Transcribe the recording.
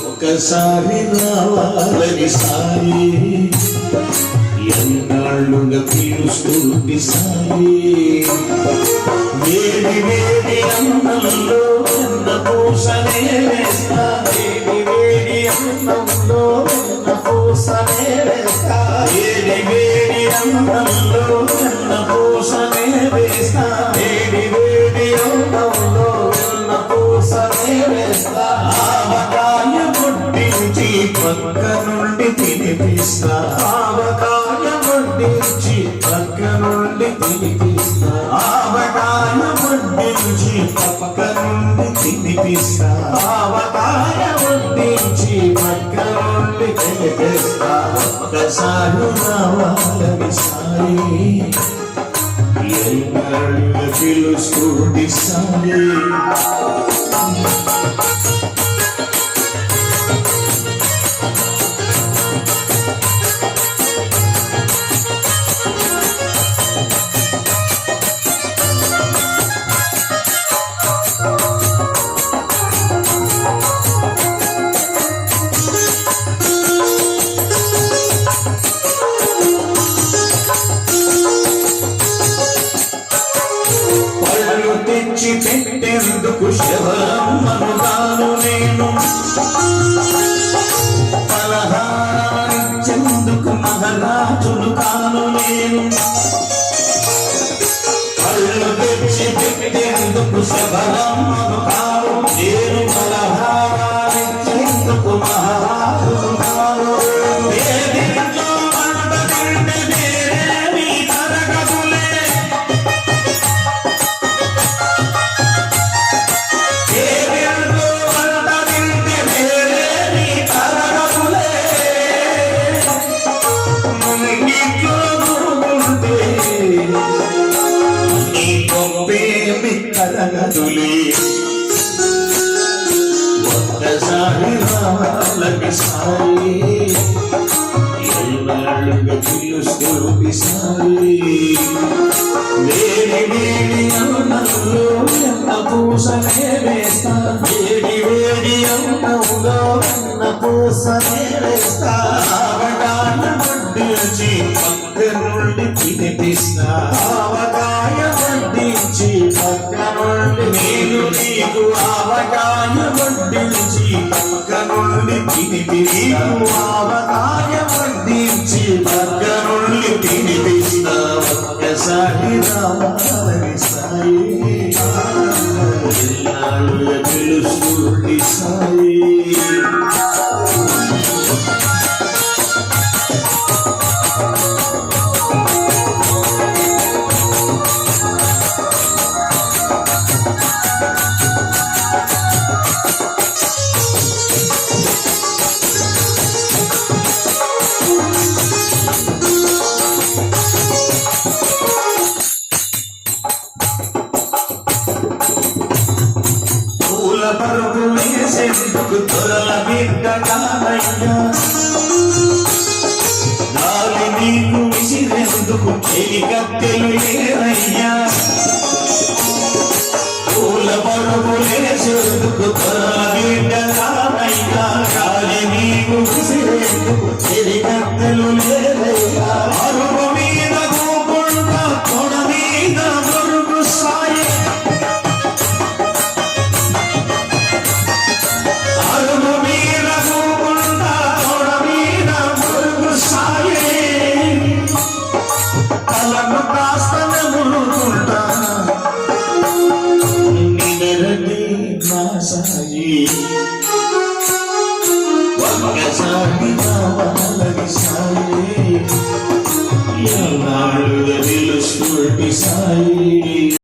ఒక్కసారి రావాలని సాయి ఎన్నాళ్ళుగా పిలుస్తుంది సాయి వేడి వేడి అన్నంలో వెన్న పూసనే వేస్తా వేడి వేడి అన్నంలో వెన్న పూసనే వేస్తా వేడి వేడి అన్నంలో వెన్న పూసనే వేస్తా వేడి వేడి అన్నంలో వెన్న పూసనే వేస్తా ఆవకాయ ముట్టించి పక్క నుండి తినిపిస్తా ఆవకాయ ముట్టించి పక్క నుండి తినిపిస్తా ఆవకాయ ముట్టించి పక్క నుండి తినిపిస్తా ఆవకాయ ముట్టించి పక్క నుండి తినిపిస్తా ఒక్కసారి రావాలని సాయి ఎన్నాళ్ళుగా పిలుస్తుంది సాయి తెచ్చి పెట్టేందుకు శబరమ్మను నేను పలహారాలిచ్చేందుకు మహారాజును కాను నేను పళ్ళు తెచ్చి పెట్టేందుకు శబరమ్మను కాను నేను పలహారాలిచ్చేందుకు మహారాజును కాను ఒక్కసారి రావాలని సాయి ఎన్నాళ్ళుగా పిలుస్తుంది సాయి వేడి వేడి అన్నంలో వెన్న పూసనే వేస్తా వేడి వేడి అన్నంలో వెన్న పూసనే వేస్తా ఆవకాయ వడ్డించి పక్క నుండి తినిపిస్తా ఆవకాయ వడ్డించి పక్క నుండి నేను నీకు ఆవకాయ వడ్డించి పక్క నుండి తినిపిస్తా ఆవకాయ వడ్డించి పక్క నుండి తినిపిస్తా ఒక్కసారి రావాలని సాయి ఎన్నాళ్ళుగా పిలుస్తుంది సాయి పరుగు వేసేందుకు దొరల బిడ్డ కానయ్యా గాలి నీకు విసిరేందుకు చెలికత్తెలు లేరయ్యా పూల పరుగు వేసేందుకు దొరల బిడ్డ కానయ్యా గాలి నీకు విసిరేందుకు చెలికత్తెలు లేరయ్యా అరుగు మీద గోకుండా తొడ మీద మరుగు సాయి సాయి